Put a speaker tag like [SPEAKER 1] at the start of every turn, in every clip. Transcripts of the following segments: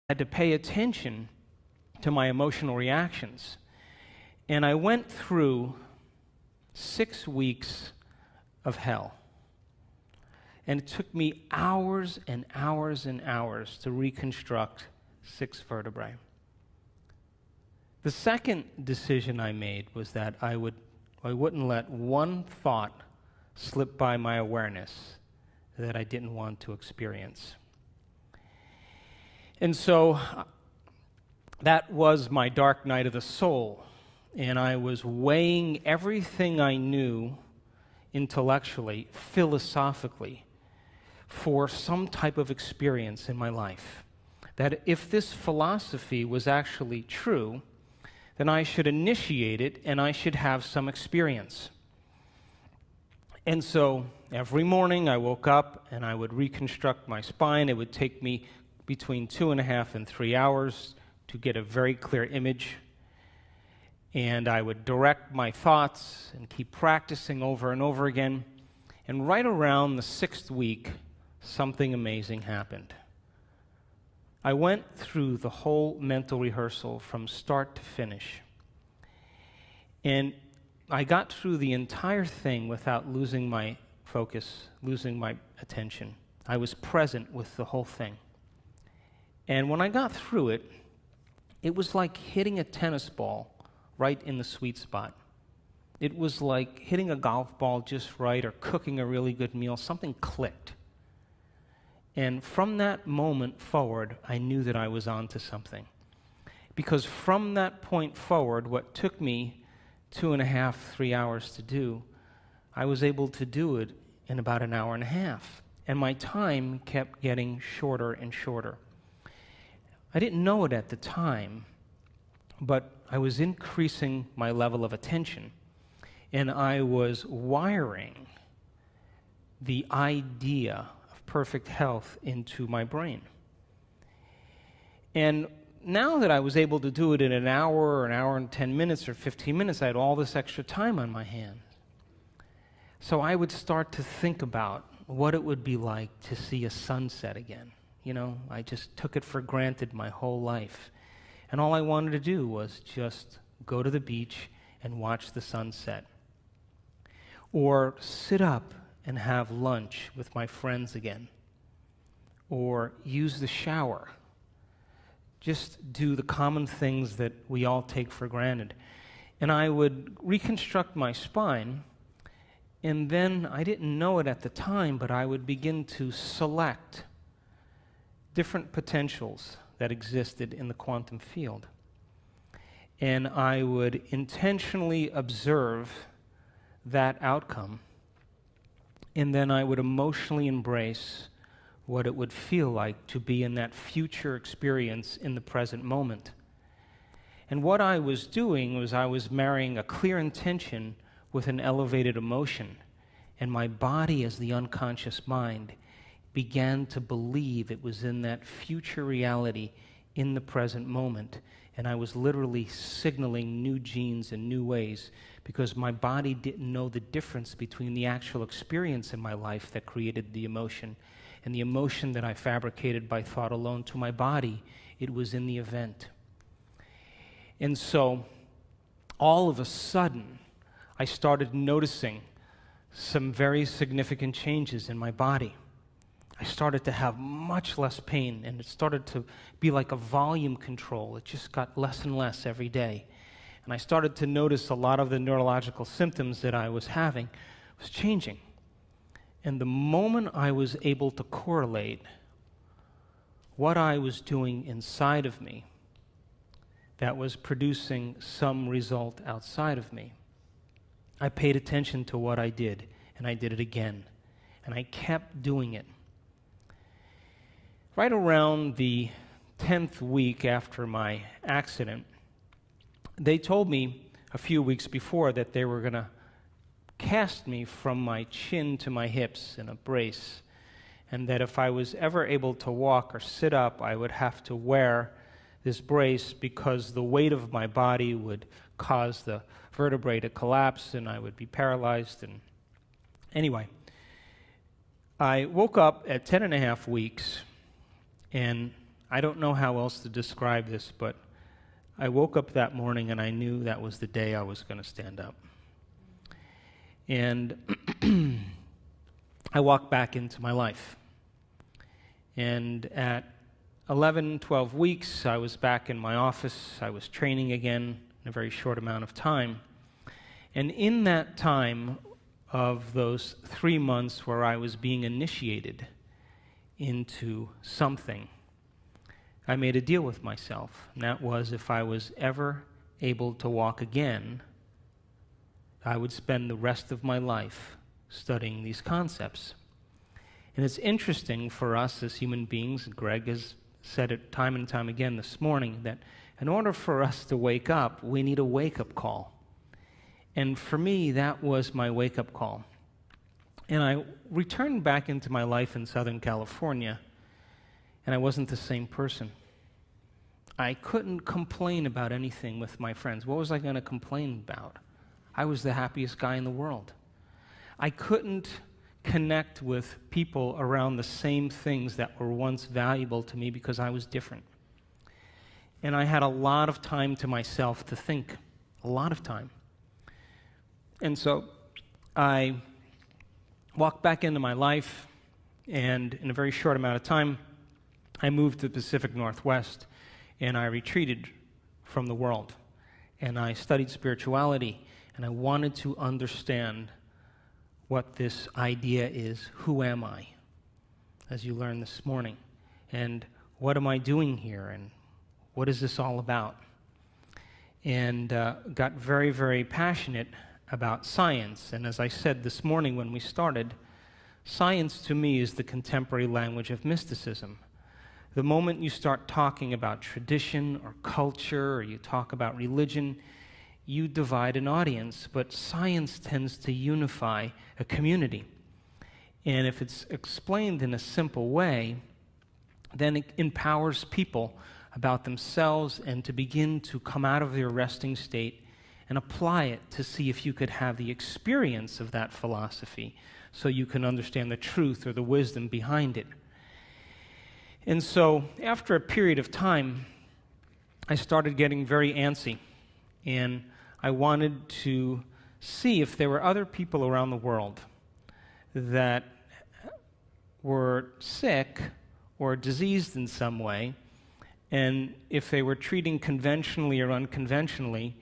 [SPEAKER 1] had to pay attention to my emotional reactions. And I went through 6 weeks of hell. And it took me hours and hours and hours to reconstruct 6 vertebrae. The second decision I made was that I wouldn't let one thought slip by my awareness that I didn't want to experience. And so that was my dark night of the soul. And I was weighing everything I knew intellectually, philosophically, for some type of experience in my life. That if this philosophy was actually true, then I should initiate it and I should have some experience. And so every morning I woke up and I would reconstruct my spine. It would take me between 2.5 and 3 hours to get a very clear image. And I would direct my thoughts and keep practicing over and over again. And right around the 6th week, something amazing happened. I went through the whole mental rehearsal from start to finish. And I got through the entire thing without losing my focus, losing my attention. I was present with the whole thing. And when I got through it, it was like hitting a tennis ball right in the sweet spot. It was like hitting a golf ball just right or cooking a really good meal. Something clicked. And from that moment forward, I knew that I was onto something. Because from that point forward, what took me 2.5, 3 hours to do, I was able to do it in about 1.5 hours. And my time kept getting shorter and shorter. I didn't know it at the time, but I was increasing my level of attention. And I was wiring the idea of perfect health into my brain. And now that I was able to do it in 1 hour or 1 hour and 10 minutes or 15 minutes, I had all this extra time on my hands. So I would start to think about what it would be like to see a sunset again. You know, I just took it for granted my whole life. And all I wanted to do was just go to the beach and watch the sunset. Or sit up and have lunch with my friends again. Or use the shower. Just do the common things that we all take for granted. And I would reconstruct my spine, and then I didn't know it at the time, but I would begin to select different potentials that existed in the quantum field. And I would intentionally observe that outcome, and then I would emotionally embrace what it would feel like to be in that future experience in the present moment. And what I was doing was I was marrying a clear intention with an elevated emotion, and my body, as the unconscious mind, began to believe it was in that future reality in the present moment. And I was literally signaling new genes in new ways because my body didn't know the difference between the actual experience in my life that created the emotion and the emotion that I fabricated by thought alone to my body. It was in the event. And so all of a sudden, I started noticing some very significant changes in my body. I started to have much less pain, and it started to be like a volume control. It just got less and less every day. And I started to notice a lot of the neurological symptoms that I was having was changing. And the moment I was able to correlate what I was doing inside of me that was producing some result outside of me, I paid attention to what I did, and I did it again. And I kept doing it. Right around the 10th week after my accident, they told me a few weeks before that they were going to cast me from my chin to my hips in a brace, and that if I was ever able to walk or sit up, I would have to wear this brace because the weight of my body would cause the vertebrae to collapse and I would be paralyzed. And anyway, I woke up at 10.5 weeks, and I don't know how else to describe this, but I woke up that morning and I knew that was the day I was going to stand up. And I walked back into my life. And at 11, 12 weeks, I was back in my office. I was training again in a very short amount of time. And in that time of those 3 months where I was being initiated into something, I made a deal with myself. And that was, if I was ever able to walk again, I would spend the rest of my life studying these concepts. And it's interesting for us as human beings, Greg has said it time and time again this morning, that in order for us to wake up, we need a wake-up call. And for me, that was my wake-up call. And I returned back into my life in Southern California, and I wasn't the same person. I couldn't complain about anything with my friends. What was I going to complain about? I was the happiest guy in the world. I couldn't connect with people around the same things that were once valuable to me because I was different. And I had a lot of time to myself to think, a lot of time. And so I walked back into my life, and in a very short amount of time, I moved to the Pacific Northwest, and I retreated from the world. And I studied spirituality, and I wanted to understand what this idea is. Who am I? As you learned this morning. And what am I doing here? And what is this all about? And got very, very passionate about science. And as I said this morning when we started, science to me is the contemporary language of mysticism. The moment you start talking about tradition or culture, or you talk about religion, you divide an audience, but science tends to unify a community. And if it's explained in a simple way, then it empowers people about themselves and to begin to come out of their resting state and apply it to see if you could have the experience of that philosophy so you can understand the truth or the wisdom behind it. And so after a period of time, I started getting very antsy, and I wanted to see if there were other people around the world that were sick or diseased in some way, and if they were treating conventionally or unconventionally,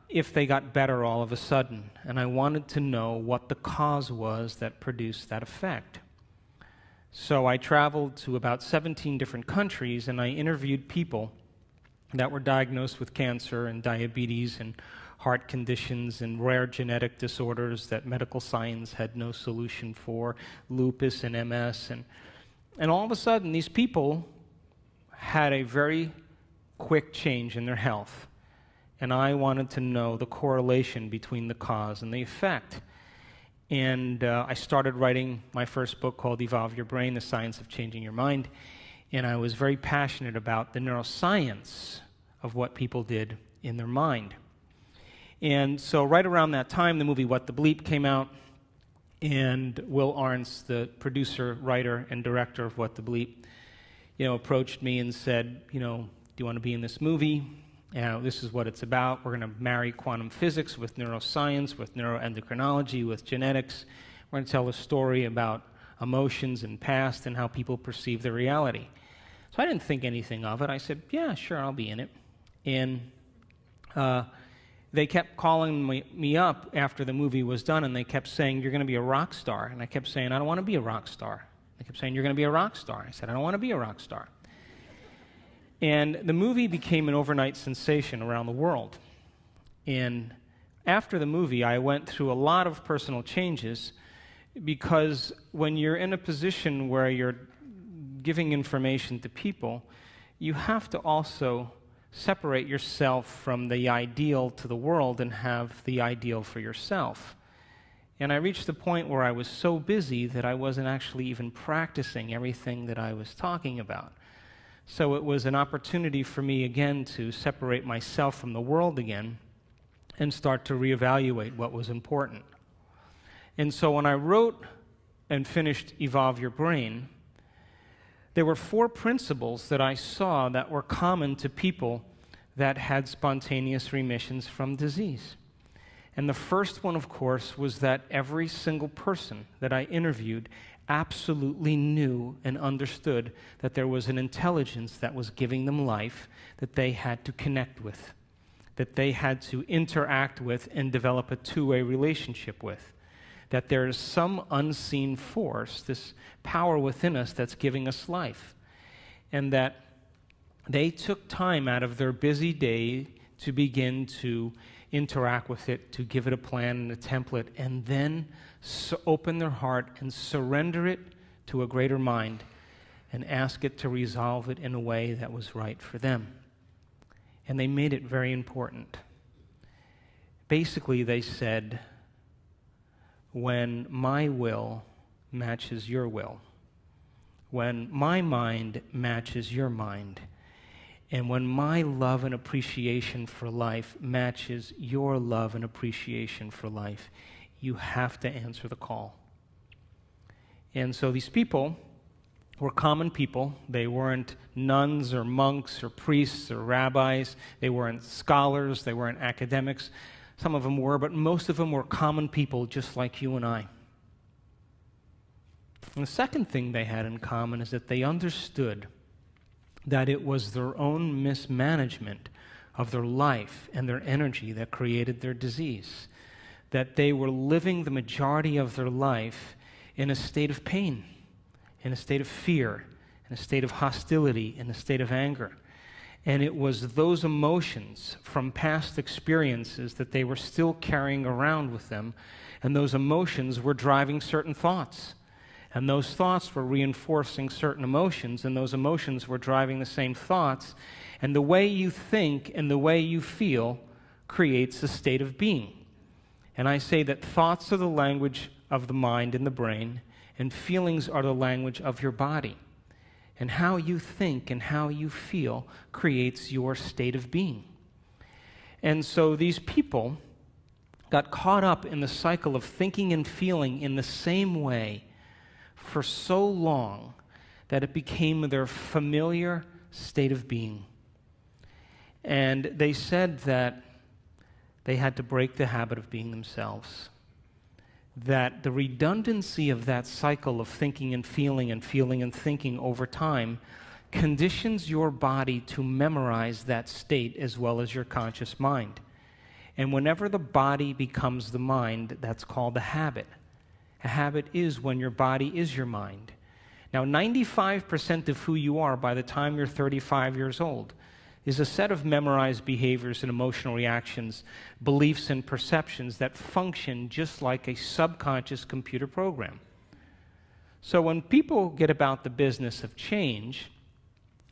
[SPEAKER 1] if they got better all of a sudden. And I wanted to know what the cause was that produced that effect. So I traveled to about 17 different countries, and I interviewed people that were diagnosed with cancer and diabetes and heart conditions and rare genetic disorders that medical science had no solution for, lupus and MS. And all of a sudden, these people had a very quick change in their health. And I wanted to know the correlation between the cause and the effect. And I started writing my first book called Evolve Your Brain, The Science of Changing Your Mind. And I was very passionate about the neuroscience of what people did in their mind. And so right around that time, the movie What the Bleep came out, and Will Arntz, the producer, writer, and director of What the Bleep, approached me and said, do you want to be in this movie? This is what it's about. We're going to marry quantum physics with neuroscience, with neuroendocrinology, with genetics. We're going to tell a story about emotions and past and how people perceive their reality. So I didn't think anything of it. I said, yeah, sure, I'll be in it. And they kept calling me up after the movie was done, and they kept saying, you're going to be a rock star. And I kept saying, I don't want to be a rock star. They kept saying, you're going to be a rock star. I said, I don't want to be a rock star. And the movie became an overnight sensation around the world. And after the movie, I went through a lot of personal changes, because when you're in a position where you're giving information to people, you have to also separate yourself from the ideal to the world and have the ideal for yourself. And I reached the point where I was so busy that I wasn't actually even practicing everything that I was talking about. So it was an opportunity for me again to separate myself from the world again and start to reevaluate what was important. And so when I wrote and finished Evolve Your Brain, there were 4 principles that I saw that were common to people that had spontaneous remissions from disease. And the first one, of course, was that every single person that I interviewed absolutely knew and understood that there was an intelligence that was giving them life that they had to connect with, that they had to interact with and develop a two-way relationship with, that there is some unseen force, this power within us that's giving us life, and that they took time out of their busy day to begin to interact with it, to give it a plan and a template, and then open their heart and surrender it to a greater mind and ask it to resolve it in a way that was right for them. And they made it very important. Basically, they said, when my will matches your will, when my mind matches your mind, and when my love and appreciation for life matches your love and appreciation for life, you have to answer the call. And so these people were common people. They weren't nuns or monks or priests or rabbis. They weren't scholars. They weren't academics. Some of them were, but most of them were common people just like you and I. And the second thing they had in common is that they understood that it was their own mismanagement of their life and their energy that created their disease, that they were living the majority of their life in a state of pain, in a state of fear, in a state of hostility, in a state of anger. And it was those emotions from past experiences that they were still carrying around with them, and those emotions were driving certain thoughts. And those thoughts were reinforcing certain emotions, and those emotions were driving the same thoughts. And the way you think and the way you feel creates a state of being. And I say that thoughts are the language of the mind and the brain, and feelings are the language of your body. And how you think and how you feel creates your state of being. And so these people got caught up in the cycle of thinking and feeling in the same way for so long that it became their familiar state of being. And they said that they had to break the habit of being themselves. That the redundancy of that cycle of thinking and feeling and thinking over time conditions your body to memorize that state as well as your conscious mind. And whenever the body becomes the mind, that's called a habit. A habit is when your body is your mind. Now, 95% of who you are by the time you're 35 years old is a set of memorized behaviors and emotional reactions, beliefs and perceptions that function just like a subconscious computer program. So when people get about the business of change,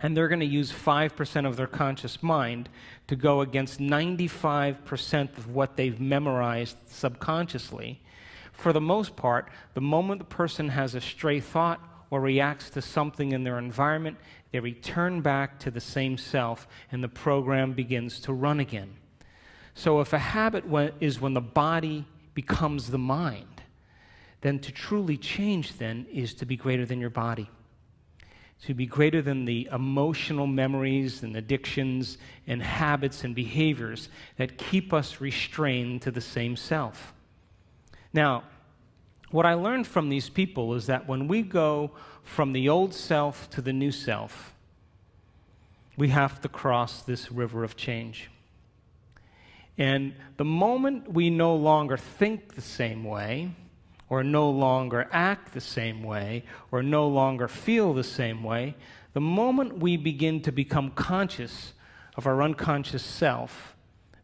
[SPEAKER 1] and they're going to use 5% of their conscious mind to go against 95% of what they've memorized subconsciously, for the most part, the moment the person has a stray thought or reacts to something in their environment, they return back to the same self, and the program begins to run again. So if a habit is when the body becomes the mind, then to truly change then is to be greater than your body, to be greater than the emotional memories and addictions and habits and behaviors that keep us restrained to the same self. Now, what I learned from these people is that when we go from the old self to the new self, we have to cross this river of change. And the moment we no longer think the same way, or no longer act the same way, or no longer feel the same way, the moment we begin to become conscious of our unconscious self,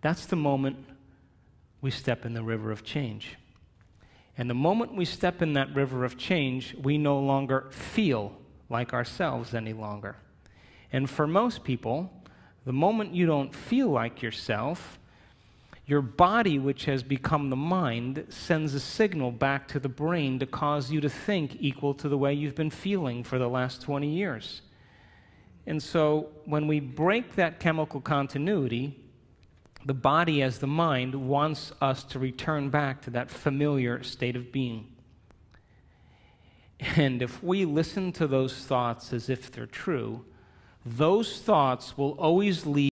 [SPEAKER 1] that's the moment we step in the river of change. And the moment we step in that river of change, we no longer feel like ourselves any longer. And for most people, the moment you don't feel like yourself, your body, which has become the mind, sends a signal back to the brain to cause you to think equal to the way you've been feeling for the last 20 years. And so when we break that chemical continuity, the body as the mind wants us to return back to that familiar state of being. And if we listen to those thoughts as if they're true, those thoughts will always lead